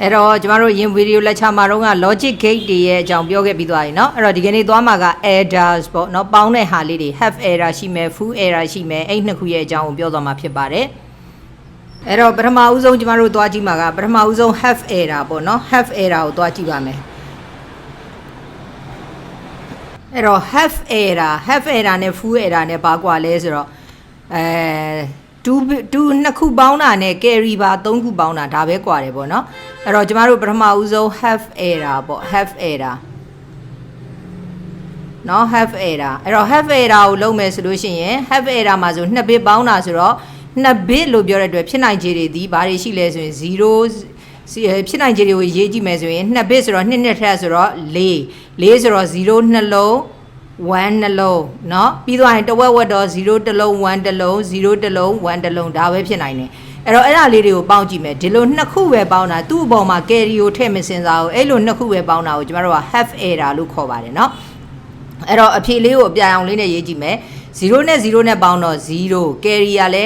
အဲ့တော့ကျမတို့ရင်ဗီဒီယိုလက်ချမှာတော့က logic gate တွေရဲ့အကြောင်းပြောခဲ့ပြီးသွားပြီเนาะအဲ့တော့ဒီကနေ့သွားမှာက errors ပေါ့เนาะပေါင်းတဲ့ဟာလေးတွေ have error ရှိမယ် full error ရှိမယ်အဲ့နှစ်ခုရဲ့အကြောင်းကိုပြောသွားမှာဖြစ်ပါတယ်အဲ့တော့ပထမဦးဆုံးကျမတို့သွားကြည့်မှာကပထမဦးဆုံး have error ပေါ့เนาะ have error ကိုသွားကြည့်ပါမယ်အဲ့တော့ have error နဲ့ full error နဲ့ဘာကွာလဲဆိုတော့2နှစ်ခုပေါင်းတာနဲ့ carry ပါ3ခုပေါင်းတာဒါပဲကွာတယ်ပေါ့เนาะအဲ့တော့ကျမတို့ပထမဦးဆုံး have error ပေါ့ have error เนาะ have error အဲ့တော့ have error ကိုလုပ်မယ်ဆိုလို့ရှိရင် have error မှာဆို2 bit ပေါင်းတာဆိုတော့2 bit လို့ပြောတဲ့အတွက်ဖြစ်နိုင်ခြေတွေဒီဘာတွေရှိလဲဆိုရင်0ဖြစ်နိုင်ခြေတွေကိုရေးကြည့်မယ်ဆိုရင်2 bit ဆိုတော့2နဲ့ထပ်ဆိုတော့4ဆိုတော့0နှလုံး1နှလုံးเนาะပြီးသွားရင်တဝက်ဝက်တော့0တစ်လုံး1တစ်လုံး0တစ်လုံး1တစ်လုံးဒါပဲဖြစ်နိုင်တယ်အဲ့တော့အဲ့ဒါလေးတွေကိုပေါင်းကြည့်မယ်ဒီလိုနှစ်ခုပဲပေါင်းတာသူ့အပေါ်မှာ carry ကိုထည့်မစင်စားဘူးအဲ့လိုနှစ်ခုပဲပေါင်းတာကိုကျမတို့က have error လို့ခေါ်ပါတယ်เนาะအဲ့တော့အဖြေလေးကိုအပြာအောင်လေးနဲ့ရေးကြည့်မယ်0နဲ့0နဲ့ပေါင်းတော့0 carry ရလဲ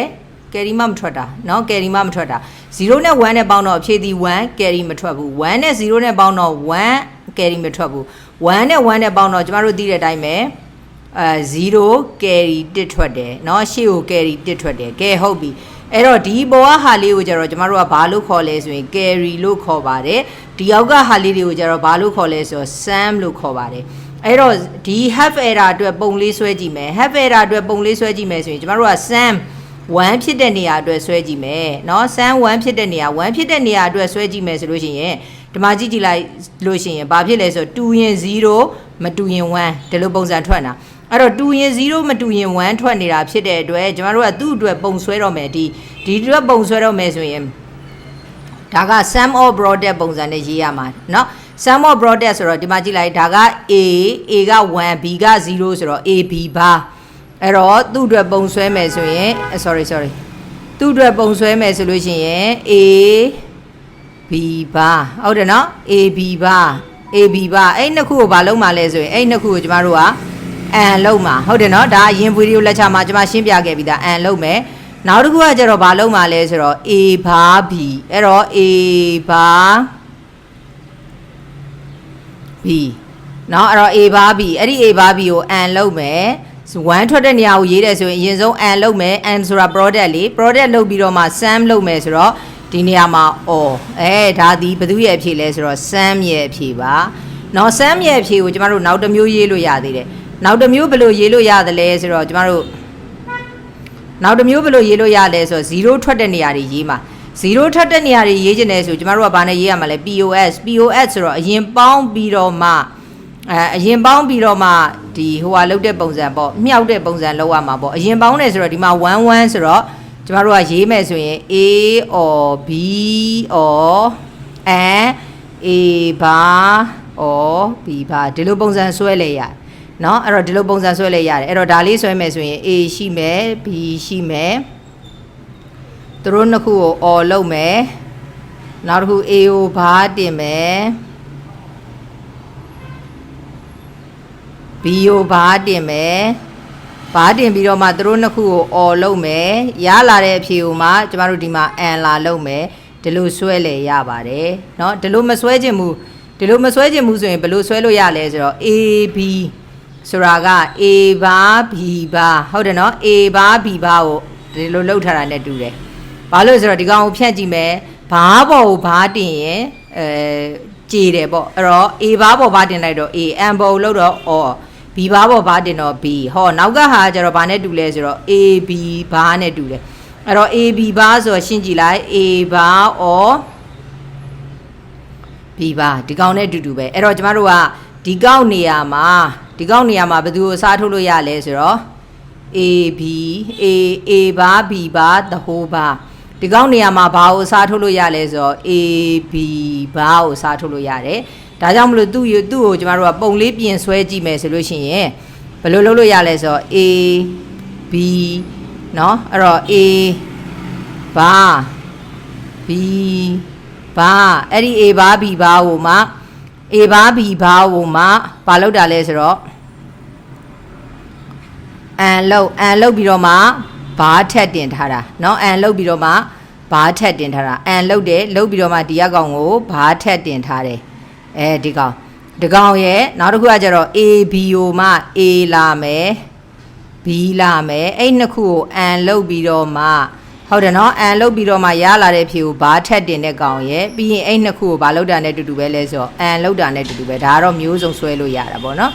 carry မှမထွက်တာเนาะ carry မှမထွက်တာ0နဲ့1နဲ့ပေါင်းတော့အဖြေဒီ1 carry မထွက်ဘူး1နဲ့0နဲ့ပေါင်းတော့1 carry မထွက်ဘူး1နဲ့1နဲ့ပေါင်းတော့ကျမတို့သိတဲ့အတိုင်းပဲ0 carry 1ထွက်တယ်เนาะရှေ့ကို carry 1ထွက်တယ်ကဲဟုတ်ပြီအဲ့တော့ဒီပေါ်ကဟာလေးကိုကျတော့ကျမတို့ကဘာလို့ခေါ်လဲဆိုရင် carry လို့ခေါ်ပါတယ်ဒီအောက်ကဟာလေးတွေကိုကျတော့ဘာလို့ခေါ်လဲဆိုတော့ sum လို့ခေါ်ပါတယ်အဲ့တော့ဒီ have error အတွက်ပုံလေးဆွဲကြည့်မယ် have error အတွက်ပုံလေးဆွဲကြည့်မယ်ဆိုရင်ကျမတို့က sum 1ဖြစ်တဲ့နေရာအတွက်ဆွဲကြည့်မယ်เนาะ sum 1ဖြစ်တဲ့နေရာ1ဖြစ်တဲ့နေရာအတွက်ဆွဲကြည့်မယ်ဆိုလို့ရှိရင်ဒီမှာကြည့်လိုက်လို့ရှိရင်ဘာဖြစ်လဲဆိုတော့2ရင်0မတူရင်1ဒီလိုပုံစံထွက်တာအဲ့တော့2ရင်0မတူရင်1ထွက်နေတာဖြစ်တဲ့အတွက်ကျမတို့ကသူ့အတွက်ပုံဆွဲတော့မယ်ဒီအတွက်ပုံဆွဲတော့မယ်ဆိုရင်ဒါက sum of product ပုံစံနဲ့ရေးရမှာเนาะ sum of product ဆိုတော့ဒီမှာကြည့်လိုက်ဒါက a က1 b က0ဆိုတော့ a b ပါအဲ့တော့သူ့အတွက်ပုံဆွဲမယ်ဆိုရင် sorry သူ့အတွက်ပုံဆွဲမယ်ဆိုလို့ရှိရင် a b ပါဟုတ်တယ်နော် a b ပါအဲ့နှစ်ခုကိုဘာလုံးမှာလဲဆိုရင်အဲ့နှစ်ခုကိုကျမတို့က and လုံးမှာဟုတ်တယ်နော်ဒါအရင်ဗီဒီယိုလက်ချမှာကျမရှင်းပြခဲ့ပြီးသား and လုံးမယ်နောက်တစ်ခုကကျတော့ဘာလုံးမှာလဲဆိုတော့ a ဘာ b အဲ့တော့ a ဘာ b နော်အဲ့တော့ a ဘာ b အဲ့ဒီ a ဘာ b ကို and လုံးမယ်1ထွက်တဲ့နေရာကိုရေးတယ်ဆိုရင်အရင်ဆုံး and လုပ်မယ် and ဆိုတာ product လေ product လုပ်ပြီးတော့မှ sum လုပ်မယ်ဆိုတော့ဒီနေရာမှာ or ဒါဒီဘယ်သူရဲ့အဖြေလဲဆိုတော့ sum ရဲ့အဖြေပါเนาะ sum ရဲ့အဖြေကိုကျမတို့နောက်တစ်မျိုးရေးလို့ရသေးတယ်နောက်တစ်မျိုးဘယ်လိုရေးလို့ရသလဲဆိုတော့ကျမတို့နောက်တစ်မျိုးဘယ်လိုရေးလို့ရလဲဆိုတော့0ထွက်တဲ့နေရာတွေရေးမှာ0ထွက်တဲ့နေရာတွေရေးချင်တယ်ဆိုကျမတို့ကဘာနဲ့ရေးရမှာလဲ POS ဆိုတော့အရင်ပေါင်းပြီးတော့မှဒီဟိုဟာလောက်တဲ့ပုံစံပေါ့မြောက်တဲ့ပုံစံလောက်ရမှာပေါ့အရင်ပေါင်းတယ်ဆိုတော့ဒီမှာ11ဆိုတော့ကျမတို့ကရေးမယ်ဆိုရင် A or B or and A ဘာ or B ဘာဒီလိုပုံစံဆွဲလဲရတယ်เนาะအဲ့တော့ဒီလိုပုံစံဆွဲလဲရတယ်အဲ့တော့ဒါလေးဆွဲမယ်ဆိုရင် A ရှိမယ် B ရှိမယ်သူတို့နှစ်ခုကို or လုပ်မယ်နောက်တစ်ခု A ကိုဘာတင်မယ် B ကိုဘာတင်မယ်ဘာတင်ပြီးတော့မှသူတို့နှစ်ခုကို or လုပ်မယ်ရလာတဲ့အဖြေကိုမှကျမတို့ဒီမှာ and လာလုပ်မယ်ဒီလိုဆွဲလေရပါတယ်เนาะဒီလိုမဆွဲခြင်းဘူးဆိုရင်ဘယ်လိုဆွဲလို့ရလဲဆိုတော့ A B ဆိုတာက A ဘာ B ဘာဟုတ်တယ်เนาะ A ဘာ B ဘာကိုဒီလိုလှုပ်ထားတာနဲ့တူတယ်ဘာလို့ဆိုတော့ဒီကောင်ကိုဖြတ်ကြည့်မယ်ဘာပေါ်ကိုဘာတင်ရင်ကြည်တယ်ပေါ့အဲ့တော့ A ဘာပေါ်ဘာတင်လိုက်တော့ A and ပေါ်ကိုလှုပ်တော့ or B ဘာပေါ်ဘာတင်တော့ B ဟောနောက်ကဟာကျတော့ဘာနဲ့တူလဲဆိုတော့ A B ဘာနဲ့တူတယ်အဲ့တော့ A B ဘာဆိုတော့ရှင်းကြည့်လိုက် A ဘာ or B ဘာဒီကောင်နဲ့တူပဲအဲ့တော့ကျမတို့ကဒီကောင်နေရာမှာဘယ်သူကိုစားထုတ်လို့ရလဲဆိုတော့ A B A ဘာ B ဘာ the whole ဘာဒီကောင်နေရာမှာဘာကိုစားထုတ်လို့ရလဲဆိုတော့ A B ဘာကိုစားထုတ်လို့ရတယ်ဒါကြောင့်မလို့သူ့ကိုကျမတို့ကပုံလေးပြင်ဆွဲကြည့်မယ်ဆိုလို့ရှိရင်ဘယ်လိုလုပ်လို့ရလဲဆိုတော့ A B เนาะအဲ့တော့ A ဘာ B ဘာအဲ့ဒီ A ဘာ B ဘာကိုမှ A ဘာ B ဘာကိုမှဘာလုပ်တာလဲဆိုတော့ and လုပ်ပြီးတော့မှဘာထက်တင်ထားတာเนาะ and လုပ်ပြီးတော့မှ ဘာထက်တင်ထားတာအန်လုတ်တယ်လုတ်ပြီးတော့မှဒီအကောင်ကိုဘာထက်တင်ထားတယ်ဒီကောင်ရဲ့နောက်တစ်ခုကကျတော့ ABO မှ A လာမယ် B လာမယ်အဲ့နှစ်ခုကိုအန်လုတ်ပြီးတော့မှဟုတ်တယ်နော်အန်လုတ်ပြီးတော့မှရလာတဲ့ဖြေကိုဘာထက်တင်တဲ့ကောင်ရဲ့ပြီးရင်အဲ့နှစ်ခုကိုဘာလုတ်တာနဲ့တူတူပဲလဲဆိုတော့အန်လုတ်တာနဲ့တူတူပဲဒါကတော့မျိုးစုံဆွဲလို့ရတာပေါ့နော်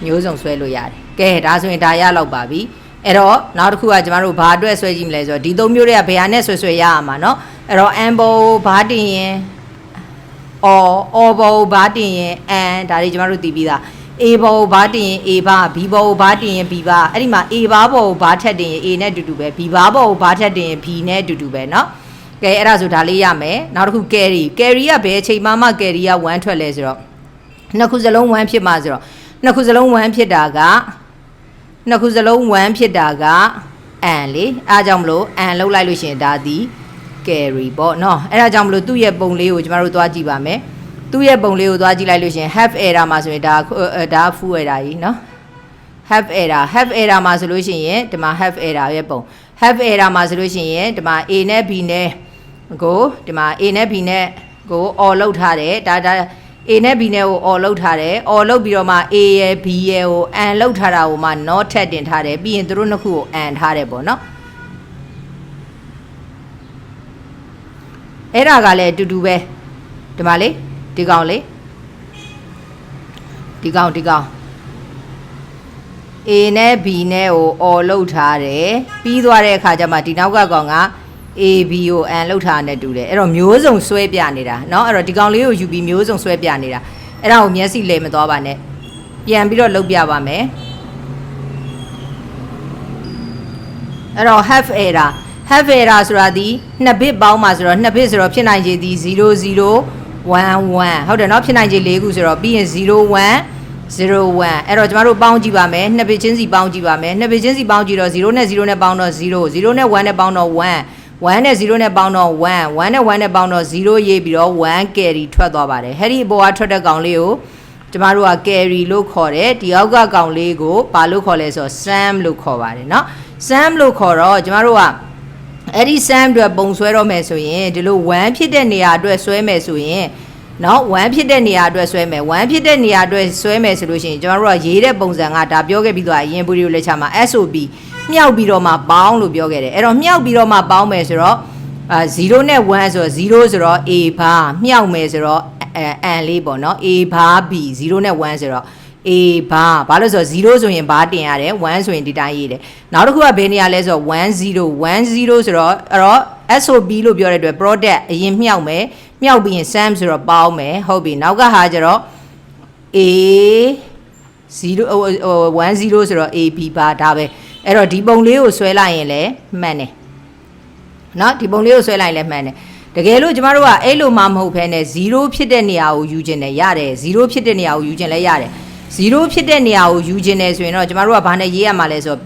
မျိုးစုံဆွဲလို့ရတယ်ကဲဒါဆိုရင်ဒါရလောက်ပါပြီအဲ့တော့နောက်တစ်ခုကကျမတို့ဘာအတွက်ဆွဲကြည့်မလဲဆိုတော့ဒီသုံးမျိုးတွေကဘယ်ဟာနဲ့ဆွဲရအောင်မှာနော်အဲ့တော့ an ဘောဘာတင်ရင် or ဘောဘာတင်ရင် an ဒါတွေကျမတို့သိပြီးသား a ဘောဘာတင်ရင် a ဘာ b ဘောဘာတင်ရင် b ဘာအဲ့ဒီမှာ a ဘာဘောဘာထက်တင်ရင် a နဲ့တူတူပဲ b ဘာဘောဘာထက်တင်ရင် b နဲ့တူတူပဲနော်ကဲအဲ့ဒါဆိုဒါလေးရမယ်နောက်တစ်ခု carry ကဘယ်အချိန်မှ carry က1ထွက်လဲဆိုတော့နှစ်ခုစလုံး1ဖြစ်မှာဆိုတော့နှစ်ခုစလုံး1ဖြစ်တာကနှစ်ခုစလုံး1ဖြစ်တာက an လေအားကြောင့်မလို့ an လောက်လိုက်လို့ရှင်ဒါဒီ carry ပေါ့နော်အဲ့ဒါကြောင့်မလို့သူ့ရဲ့ပုံလေးကိုကျမတို့သွားကြည့်ပါမယ်သူ့ရဲ့ပုံလေးကိုသွားကြည့်လိုက်လို့ရှင် have error မှာဆိုရင်ဒါ full error ကြီးနော် have error မှာဆိုလို့ရှိရင်ဒီမှာ have error ရဲ့ပုံ have error မှာဆိုလို့ရှိရင်ဒီမှာ a နဲ့ b နဲ့ကိုဒီမှာ a နဲ့ b နဲ့ကို or လောက်ထားတယ်ဒါA နဲ့ B နဲ့ကို or လောက်ထားတယ် or လောက်ပြီးတော့မှ A ရယ် B ရယ်ကို an လောက်ထားတာကိုမှ not ထက်တင်ထားတယ်ပြီးရင်တို့နှစ်ခုကို an ထားတယ်ပေါ့နော်အဲ့ဒါကလည်းအတူတူပဲဒီမှာလေဒီကောင်လေဒီကောင် A နဲ့ B နဲ့ကို or လောက်ထားတယ်ပြီးသွားတဲ့အခါကျမှဒီနောက်ကကောင်ကAB ကို an လောက်ထားနဲ့တူတယ်အဲ့တော့မျိုးစုံဆွဲပြနေတာเนาะအဲ့တော့ဒီကောင်လေးကိုယူပြီးမျိုးစုံဆွဲပြနေတာအဲ့ဒါကိုမျက်စိလဲမသွားပါနဲ့ပြန်ပြီးတော့လုပ်ပြပါမယ်အဲ့တော့ have error ဆိုတာဒီ2 bit ပေါင်းမှာဆိုတော့2 bit ဆိုတော့ဖြစ်နိုင်ခြေဒီ0011ဟုတ်တယ်เนาะဖြစ်နိုင်ခြေ4ခုဆိုတော့ပြီးရင်0101အဲ့တော့ကျမတို့ပေါင်းကြည့်ပါမယ်2 bit ချင်းစီပေါင်းကြည့်ပါမယ်2 bit ချင်းစီပေါင်းကြည့်တော့0နဲ့0နဲ့ပေါင်းတော့0 0နဲ့1နဲ့ပေါင်းတော့1 1နဲ့0နဲ့ပေါင်းတော့1 1နဲ့1နဲ့ပေါင်းတော့0ရေးပြီးတော့1 carry ထွက်သွားပါတယ်ဟဲ့ဒီဘောကထွက်တဲ့ကောင်လေးကိုကျမတို့က carry လို့ခေါ်တယ်ဒီအောက်ကကောင်လေးကိုဘာလို့ခေါ်လဲဆိုတော့ sum လို့ခေါ်ပါတယ်เนาะ sum လို့ခေါ်တော့ကျမတို့ကအဲ့ဒီ sum အတွက်ပုံဆွဲတော့မယ်ဆိုရင်ဒီလို1ဖြစ်တဲ့နေရာအတွက်ဆွဲမယ်ဆိုရင်เนาะ1ဖြစ်တဲ့နေရာအတွက်ဆွဲမယ်1ဖြစ်တဲ့နေရာအတွက်ဆွဲမယ်ဆိုလို့ရှိရင်ကျမတို့ကရေးတဲ့ပုံစံကဒါပြောခဲ့ပြီးတော့အရင်ဗီဒီယိုလက်ချာမှာ SOPမြောက်ပြီးတော့မှပေါင်းလို့ပြောခဲ့တယ်အဲ့တော့မြောက်ပြီးတော့မှပေါင်းမယ်ဆိုတော့0နဲ့1ဆိုတော့0ဆိုတော့ A ဘာမြောက်မယ်ဆိုတော့an လေးပေါ့နော် A ဘာ B 0နဲ့1ဆိုတော့ A ဘာလို့ဆိုတော့0ဆိုရင်ဘာတင်ရတယ်1ဆိုရင်ဒီတိုင်းရေးတယ်နောက်တစ်ခုကဘယ်နေရာလဲဆိုတော့10ဆိုတော့အဲ့တော့ SOP လို့ပြောတဲ့အတွက် product အရင်မြောက်မယ်မြောက်ပြီးရင် sum ဆိုတော့ပေါင်းမယ်ဟုတ်ပြီနောက်ကဟာကျတော့ A 10ဆိုတော့ A B ဘာဒါပဲအဲ့တော့ဒီပုံလေးကိုဆွဲလိုက်ရင်လည်းမှန်တယ်เนาะဒီပုံလေးကိုဆွဲလိုက်လည်းမှန်တယ်တကယ်လို့ကျမတို့ကအဲ့လိုမှမဟုတ်ဘဲနဲ့0ဖြစ်တဲ့နေရာကိုယူခြင်းနဲ့ရတယ်0ဖြစ်တဲ့နေရာကိုယူခြင်းလည်းရတယ်0ဖြစ်တဲ့နေရာကိုယူခြင်းနဲ့ဆိုရင်တော့ကျမတို့ကဘာနဲ့ရေးရမှာလဲဆိုတော့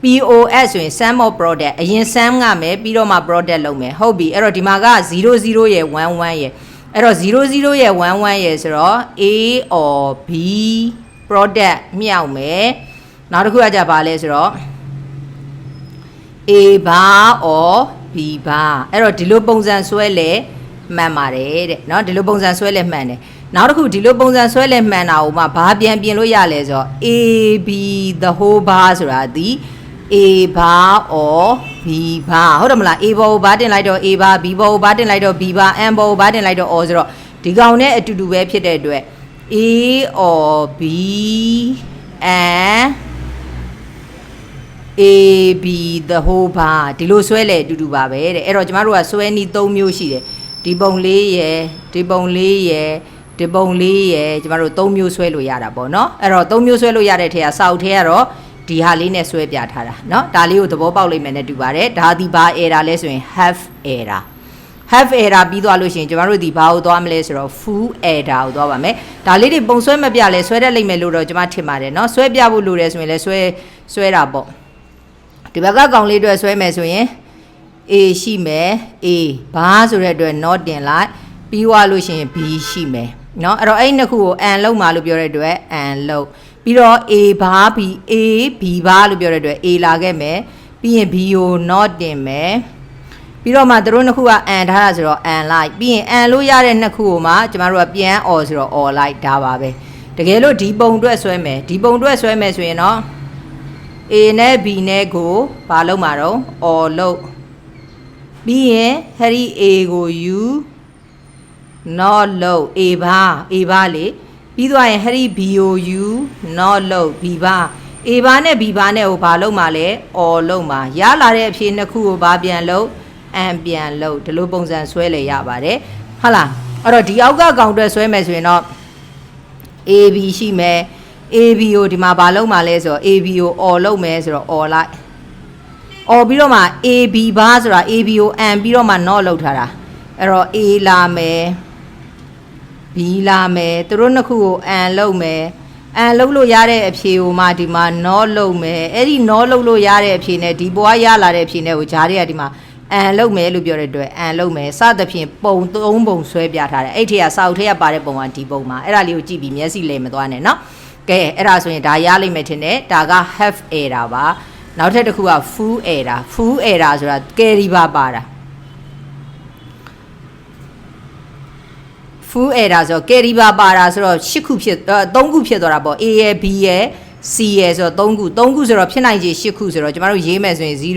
POS ဆိုရင် sum of product အရင် sum ကမယ်ပြီးတော့မှ product လုပ်မယ်ဟုတ်ပြီအဲ့တော့ဒီမှာက00ရဲ့11ရဲ့အဲ့တော့00ရဲ့11ရဲ့ဆိုတော့ A or B product မြောက်မယ်နောက်တစ်ခုကကြပါလဲဆိုတော့ A ဘာ or B ဘာအဲ့တော့ဒီလိုပုံစံဆွဲလဲမှန်ပါတယ်တဲ့เนาะဒီလိုပုံစံဆွဲလဲမှန်တယ်နောက်တစ်ခုဒီလိုပုံစံဆွဲလဲမှန်တာကိုမှဘာပြန်ပြင်လို့ရလဲဆိုတော့ A B the whole bar ဆိုတာဒီ A ဘာ or B ဘာဟုတ်တယ်မလား A ဘောကိုဘာတင်လိုက်တော့ A ဘာ B ဘောကိုဘာတင်လိုက်တော့ B ဘာ N ဘောကိုဘာတင်လိုက်တော့ or ဆိုတော့ဒီကောင်နဲ့အတူတူပဲဖြစ်တဲ့အတွက် A or B and A B the whole bar ဒီလိုဆွဲလဲအတူတူပါပဲတဲ့အဲ့တော့ကျမတို့ကဆွဲနည်း3မျိုးရှိတယ်ဒီပုံလေးရယ်ဒီပုံလေးရယ်ဒီပုံလေးရယ်ကျမတို့3မျိုးဆွဲလို့ရတာပေါ့နော်အဲ့တော့3မျိုးဆွဲလို့ရတဲ့ထဲကစာအုပ်ထဲကတော့ဒီဟာလေးနဲ့ဆွဲပြထားတာเนาะဒါလေးကိုသဘောပေါက်လိမ့်မယ်နဲ့တူပါတယ်ဒါဒီဘာ error လဲဆိုရင် have error ပြီးသွားလို့ရှိရင်ကျမတို့ဒီဘာကိုသွားမလဲဆိုတော့ full error ကိုသွားပါမယ်ဒါလေးတွေပုံဆွဲမပြလဲဆွဲတတ်လိမ့်မယ်လို့တော့ကျမထင်ပါတယ်เนาะဆွဲပြဖို့လိုတယ်ဆိုရင်လည်းဆွဲတာပေါ့ဒီဘက်ကကောင်လေးအတွက်ဆွဲမယ်ဆိုရင် A ရှိမယ် A ဘာဆိုတဲ့အတွက် not တင်လိုက်ပြီးွားလို့ရှိရင် B ရှိမယ်เนาะအဲ့တော့အဲ့နှစ်ခုကို an လောက်မှာလို့ပြောတဲ့အတွက် an လောက်ပြီးတော့ A ဘာ B A B ဘာလို့ပြောတဲ့အတွက် A လာခဲ့မယ်ပြီးရင် B ကို not တင်မယ် ပြီးတော့မှသူတို့နှစ်ခုကအန်ထားတာဆိုတော့အန်လိုက်ပြီးရင်အန်လို့ရတဲ့နှစ်ခုကိုမှကျမတို့ကပြန်អော်ဆိုတော့អော်လိုက်ဒါပါပဲတကယ်လို့ဒီပုံအတွက်ဆွဲမယ်ဒီပုံအတွက်ဆွဲမယ်ဆိုရင်တော့ A နဲ့ B နဲ့ကိုဘာလုပ်မှာတော့អော်လို့ပြီးရင်ဟဲ့ဒီ A ကို U not လို့ A ဘာလေပြီးသွားရင်ဟဲ့ဒီ B ကို U not လို့ B ဘာ A ဘာနဲ့ B ဘာနဲ့ကိုဘာလုပ်မှာလဲអော်လို့မှာရလာတဲ့အဖြေနှစ်ခုကိုဘာပြန်လို့အန်ပြန်လို့ဒီလိုပုံစံဆွဲလေရပါတယ်ဟုတ်လားအဲ့တော့ဒီအောက်ကကောင်အတွက်ဆွဲမယ်ဆိုရင်တော့ AB ရှိမယ် AB ကိုဒီမှာဘာလုပ်မှာလဲဆိုတော့ AB ကိုអော်လုပ်မယ်ဆိုတော့អော်လိုက်អော်ပြီးတော့မှ AB ဘာဆိုတာ AB ကိုအန်ပြီးတော့မှ not လုပ်ထားတာအဲ့တော့ A လာမယ် B လာမယ်သူတို့နှစ်ခုကိုအန်လုပ်မယ်အန်လုပ်လို့ရတဲ့အဖြေကိုမှဒီမှာ not လုပ်မယ်အဲ့ဒီ not လုပ်လို့ရတဲ့အဖြေနဲ့ဒီဘွားရလာတဲ့အဖြေနဲ့ကိုဂျားတွေကဒီမှာအန်လုပ်မယ်လို့ပြောတဲ့အတွက်အန်လုပ်မယ်စသဖြင့်ပုံ3ပုံဆွဲပြထားတယ်အဲ့ထက်ကစာအုပ်ထဲကပါတဲ့ပုံကဒီပုံမှာအဲ့ဒါလေးကိုကြည့်ပြီးမျက်စိလဲမသွားနဲ့เนาะကဲအဲ့ဒါဆိုရင်ဒါရလိမ့်မယ်ထင်တယ်ဒါက half error ပါနောက်ထပ်တစ်ခုက full error ဆိုတာ carry ပါတာ full error ဆိုတော့ carry ပါတာဆိုတော့8ခုဖြစ်3ခုဖြစ်သွားတာပေါ့ A ရယ် B ရယ် C ရယ်ဆိုတော့3ခုဆိုတော့ဖြစ်နိုင်ခြေ8ခုဆိုတော့ကျမတို့ရေးမယ်ဆိုရင်0 0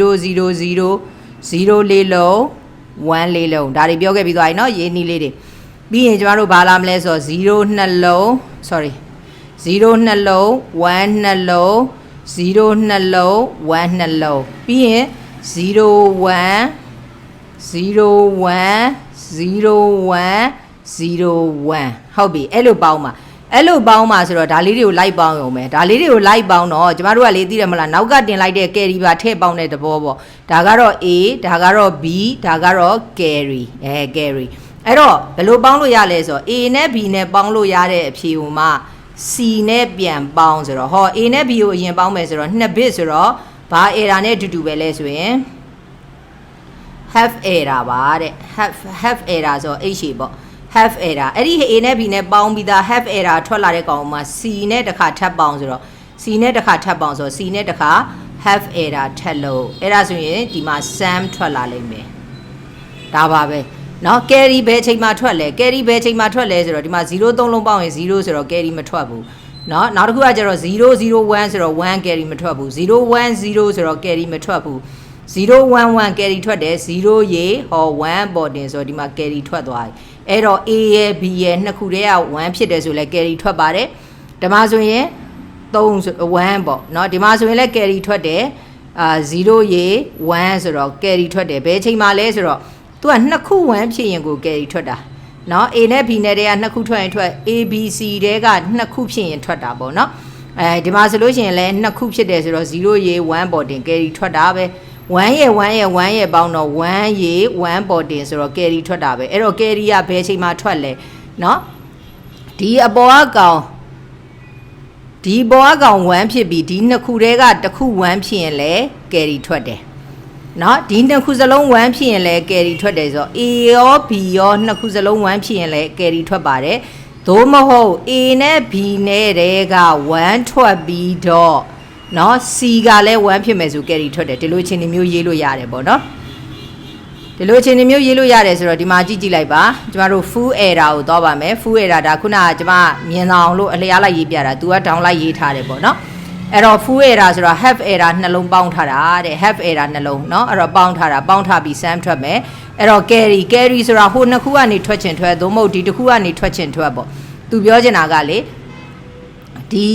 0 0လေးလုံး1လေးလုံးဒါတွေပြောခဲ့ပြီးသွားပြီเนาะရေးနည်းလေးတွေပြီးရင်ကျမတို့ဘာလာမလဲဆိုတော့0နှစ်လုံး sorry 0နှစ်လုံး1နှစ်လုံး0နှစ်လုံး1နှစ်လုံးပြီးရင်01 01 01 01ဟုတ်ပြီအဲ့လိုပေါင်းမှာဆိုတော့ဒါလေးတွေကိုလိုက်ပေါင်းရုံပဲဒါလေးတွေကိုလိုက်ပေါင်းတော့ကျမတို့ကလေသိတယ်မလားနောက်ကတင်လိုက်တဲ့ carry ပါထည့်ပေါင်းတဲ့သဘောပေါ့ဒါကတော့ A ဒါကတော့ B ဒါကတော့ carry carry အဲ့တော့ဘယ်လိုပေါင်းလို့ရလဲဆိုတော့ A နဲ့ B နဲ့ပေါင်းလို့ရတဲ့အဖြေကိုမှ C နဲ့ပြန်ပေါင်းဆိုတော့ဟော A နဲ့ B ကိုအရင်ပေါင်းမယ်ဆိုတော့2 bit ဆိုတော့ဘာ error နဲ့အတူတူပဲလဲဆိုရင် half error ပါတဲ့ half error ဆိုတော့ H ရှိပေါ့half error အဲ့ဒီ A နဲ့ B နဲ့ပေါင်းပြီးသား half error ထွက်လာတဲ့ကောင်မှာ C နဲ့တစ်ခါထပ်ပေါင်းဆိုတော့ C နဲ့တစ်ခါထပ်ပေါင်းဆိုတော့ C နဲ့တစ်ခါ half error ထပ်လို့အဲ့ဒါဆိုရင်ဒီမှာ sum ထွက်လာလိမ့်မယ်ဒါပါပဲเนาะ carry ဘယ်ချိန်မှာထွက်လဲ carry ဘယ်ချိန်မှာထွက်လဲဆိုတော့ဒီမှာ0 3လုံးပေါင်းရင်0ဆိုတော့ carry မထွက်ဘူးเนาะနောက်တစ်ခုကကျတော့0 0 1ဆိုတော့1 carry မထွက်ဘူး0 1 0ဆိုတော့ carry မထွက်ဘူး011 carry ထွက်တယ်0ရေဟော1ပေါ်တင်ဆိုတော့ဒီမှာ carry ထွက်သွားပြီအဲ့တော့ A ရယ် B ရယ်နှစ်ခုတည်းက1ဖြစ်တယ်ဆိုလဲ carry ထွက်ပါတယ်ဒီမှာဆိုရင်1ပေါ့เนาะဒီမှာဆိုရင်လဲ carry ထွက်တယ်0ရေ1ဆိုတော့ carry ထွက်တယ်ဘယ်ချိန်မှာလဲဆိုတော့သူကနှစ်ခု1ဖြစ်ရင်ကို carry ထွက်တာเนาะ A နဲ့ B နဲ့တည်းကနှစ်ခုထွက်ရင်ထွက် A B C တည်းကနှစ်ခုဖြစ်ရင်ထွက်တာပေါ့เนาะဒီမှာဆိုလို့ရှိရင်လဲနှစ်ခုဖြစ်တယ်ဆိုတော့0ရေ1ပေါ်တင် carry ထွက်တာပဲ1ရဲ့ပေါင်းတော့1ရေ1ပေါ်တင်ဆိုတော့ carry ထွက်တာပဲအဲ့တော့ carry ကဘယ်ချိန်မှာထွက်လဲเนาะဒီအပေါ်အကောင်1ဖြစ်ပြီးဒီနှစ်ခုတည်းကတစ်ခု1ဖြစ်ရင်လဲ carry ထွက်တယ်เนาะဒီနှစ်ခုစလုံး1ဖြစ်ရင်လဲ carry ထွက်တယ်ဆိုတော့ A ရော B ရောနှစ်ခုစလုံး1ဖြစ်ရင်လဲ carry ထွက်ပါတယ်သို့မဟုတ် A နဲ့ B နဲ့တည်းက1ထွက်ပြီးတော့เนาะ C ကလည်း1ဖြစ်မယ်ဆို carry ထွက်တယ်ဒီလိုချင်းမျိုးရေးလို့ရတယ်ပေါ့เนาะဒီလိုချင်းမျိုးရေးလို့ရတယ်ဆိုတော့ဒီမှာကြည့်လိုက်ပါကျမတို့ full error ကိုသွားပါမယ် full error ဒါခုနကကျမမြင်အောင်လို့အလျားလိုက်ရေးပြတာ तू က down လိုက်ရေးထားတယ်ပေါ့เนาะအဲ့တော့ full error ဆိုတော့ half error နှလုံးပေါင်းထားတာတဲ့ half error နှလုံးเนาะအဲ့တော့ပေါင်းထားပြီး sum ထွက်မယ်အဲ့တော့ carry ဆိုတာဟိုနှစ်ခုကနေထွက်ချင်ထွက်သို့မဟုတ်ဒီတစ်ခုကနေထွက်ချင်ထွက်ပေါ့ तू ပြောချင်တာကလေဒီ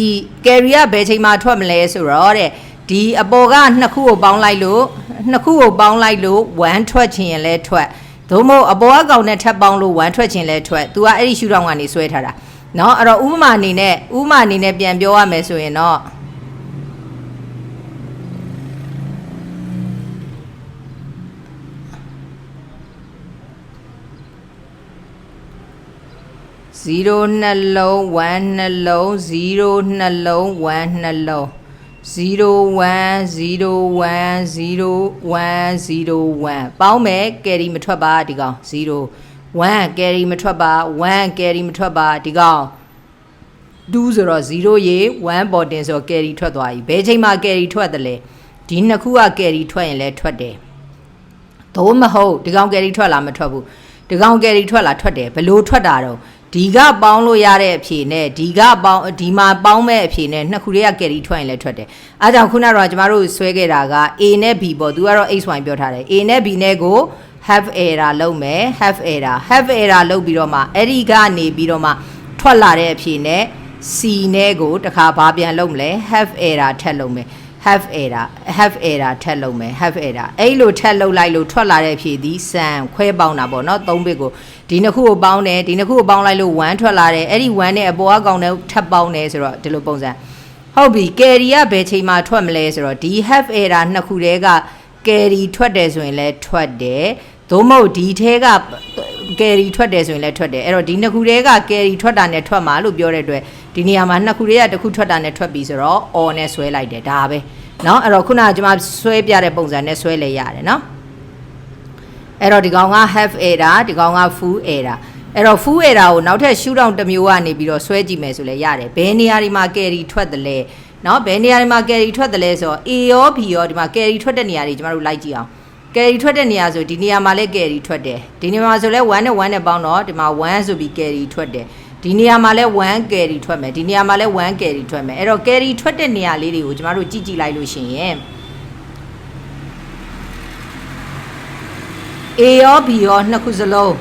carry ကဘယ်ချိန်မှာထွက်မလဲဆိုတော့တဲ့ဒီအပေါ်ကနှစ်ခုကိုပေါင်းလိုက်လို့1ထွက်ချင်ရင်လဲထွက်သို့မဟုတ်အပေါ်အကောင်နဲ့ထပ်ပေါင်းလို့1ထွက်ချင်လဲထွက် तू ကအဲ့ဒီရှုထောင့်ကနေဆွဲထားတာเนาะအဲ့တော့ဥပမာအနေနဲ့ပြန်ပြောရမယ်ဆိုရင်တော့0နှလုံး1နှလုံး0နှလုံး1နှလုံး01010101ပေါင်းမယ် carry မထွက်ပါဒီကောင်01 carry မထွက်ပါ1 carry မထွက်ပါဒီကောင်2ဆိုတော့0ရေ1ပေါ်တင်ဆိုတော့ carry ထွက်သွားပြီဘယ်ချိန်မှာ carry ထွက်တယ်လဲဒီနှစ်ခုက carry ထွက်ရင်လည်းထွက်တယ် သို့မဟုတ်ဒီကောင်ကယ်ရီထွက်လာမထွက်ဘူးဒီကောင်ကယ်ရီထွက်လာထွက်တယ်ဘယ်လိုထွက်တာတော့ဒီကပေါင်းလို့ရတဲ့အဖြေနဲ့ဒီမှာပေါင်းမဲ့အဖြေနဲ့နှစ်ခုတည်းကကယ်ရီထွက်ရင်လည်းထွက်တယ်အဲကြောင့်ခုနကတော့ကျမတို့ဆွဲခဲ့တာက A နဲ့ B ပေါ့သူကတော့ XY ပြောထားတယ် A နဲ့ B နဲ့ကို have error လုပ်မယ် have error လုပ်ပြီးတော့မှအဲ့ဒီကနေပြီးတော့မှထွက်လာတဲ့အဖြေနဲ့ C နဲ့ကိုတခါဘာပြန်လုပ်မလဲ have error ထပ်လုပ်မယ်have error ထက်လုံးမယ် have error အဲ့လိုထက်လုံးလိုက်လို့ထွက်လာတဲ့အဖြေဒီစံခွဲပေါင်းတာပေါ့နော်3ဘစ်ကိုဒီနှစ်ခုကိုပေါင်းတယ်ဒီနှစ်ခုကိုပေါင်းလိုက်လို့1ထွက်လာတယ်အဲ့ဒီ1နဲ့အပေါ်အကောင်နဲ့ထပ်ပေါင်းတယ်ဆိုတော့ဒီလိုပုံစံဟုတ်ပြီ carry ကဘယ်ချိန်မှာထွက်မလဲဆိုတော့ဒီ have error နှစ်ခုတည်းက carry ထွက်တယ်ဆိုရင်လည်းထွက်တယ်သို့မဟုတ်ဒီထဲက carry ထွက်တယ်ဆိုရင်လည်းထွက်တယ်အဲ့တော့ဒီနှစ်ခုတည်းက carry ထွက်တာနဲ့ထွက်မှာလို့ပြောတဲ့အတွက်ဒီနေရာမှာနှစ်ခုတည်းကတစ်ခုထွက်တာနဲ့ထွက်ပြီဆိုတော့ or နဲ့ဆွဲလိုက်တယ်ဒါပဲเนาะအဲ့တော့ခုနကကျွန်မဆွဲပြတဲ့ပုံစံနဲ့ဆွဲလဲရတယ်เนาะအဲ့တော့ဒီကောင်က have error ဒီကောင်က full error အဲ့တော့ full error ကိုနောက်ထပ် shoot down တစ်မျိုးကနေပြီးတော့ဆွဲကြည့်မယ်ဆိုလဲရတယ်ဘယ်နေရာဒီမှာ carry ထွက်တယ်လဲเนาะဘယ်နေရာဒီမှာ carry ထွက်တယ်လဲဆိုတော့ A ရော B ရောဒီမှာ carry ထွက်တဲ့နေရာတွေကျွန်တော်တို့လိုက်ကြည့်အောင် carry ထွက်တဲ့နေရာဆိုဒီနေရာမှာလဲ carry ထွက်တယ်ဒီနေရာမှာဆိုလဲ1နဲ့1နဲ့ပေါင်းတော့ဒီမှာ1ဆိုပြီး carry ထွက်တယ်ဒီနေရာမှာလဲ1 carry ထွက်မယ်ဒီနေရာမှာလဲ1 carry ထွက်မယ်အဲ့တော့ carry ထွက်တဲ့နေရာလေးတွေကိုကျွန်တော်တို့ကြည့်လိုက်လို့ရှိရင် A ရော B ရောနှစ်ခုစလုံး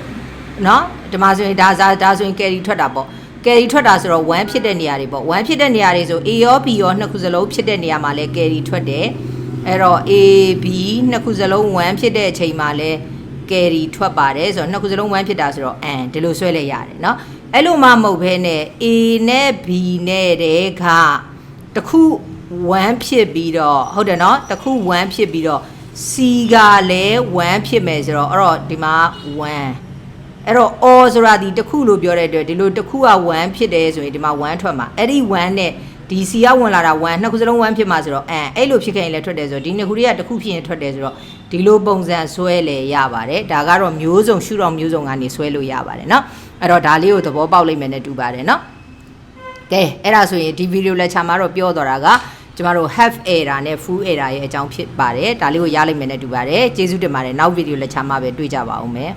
เนาะဒီမှာဆိုရင်ဒါဆိုရင် carry ထွက်တာပေါ့ carry ထွက်တာဆိုတော့1ဖြစ်တဲ့နေရာတွေပေါ့1ဖြစ်တဲ့နေရာတွေဆို A ရော B ရောနှစ်ခုစလုံးဖြစ်တဲ့နေရာမှာလဲ carry ထွက်တယ်အဲ့တော့ A B နှစ်ခုစလုံး1ဖြစ်တဲ့အချိန်မှာလဲ carry ထွက်ပါတယ်ဆိုတော့နှစ်ခုစလုံး1ဖြစ်တာဆိုတော့ and ဒီလိုဆွဲလဲရတယ်เนาะအဲ့လိုမှမဟုတ်ဘဲနဲ့ A နဲ့ B နဲ့တဲ့ကတခု1ဖြစ်ပြီးတော့ဟုတ်တယ်เนาะတခု1ဖြစ်ပြီးတော့ C ကလည်း1ဖြစ်မယ်ဆိုတော့အဲ့တော့ဒီမှာ1အဲ့တော့ or ဆိုတာဒီတခုလို့ပြောတဲ့အတွက်ဒီလိုတခုက1ဖြစ်တယ်ဆိုရင်ဒီမှာ1ထွက်မှာအဲ့ဒီ1နဲ့ဒီ C ကဝင်လာတာ1နှစ်ခုစလုံး1ဖြစ်မှာဆိုတော့အဲ့လိုဖြစ်ခဲ့ရင်လည်းထွက်တယ်ဆိုတော့ဒီနှစ်ခုတွေကတခုဖြစ်ရင်ထွက်တယ်ဆိုတော့ဒီလိုပုံစံဆွဲလဲရပါတယ်ဒါကတော့မျိုးစုံရှုတော့မျိုးစုံကနေဆွဲလို့ရပါတယ်เนาะအဲ့တော့ဒါလေးကိုသဘောပေါက်လိမ့်မယ်နဲ့တူပါတယ်เนาะကဲအဲ့ဒါဆိုရင်ဒီဗီဒီယိုလက်ချာမှာတော့ပြောတော့တာကကျမတို့ have error နဲ့ full error ရဲ့အကြောင်းဖြစ်ပါတယ်ဒါလေးကိုရလိမ့်မယ်နဲ့တူပါတယ်ကျေးဇူးတင်ပါတယ်နောက်ဗီဒီယိုလက်ချာမှာပဲတွေ့ကြပါဦးမယ်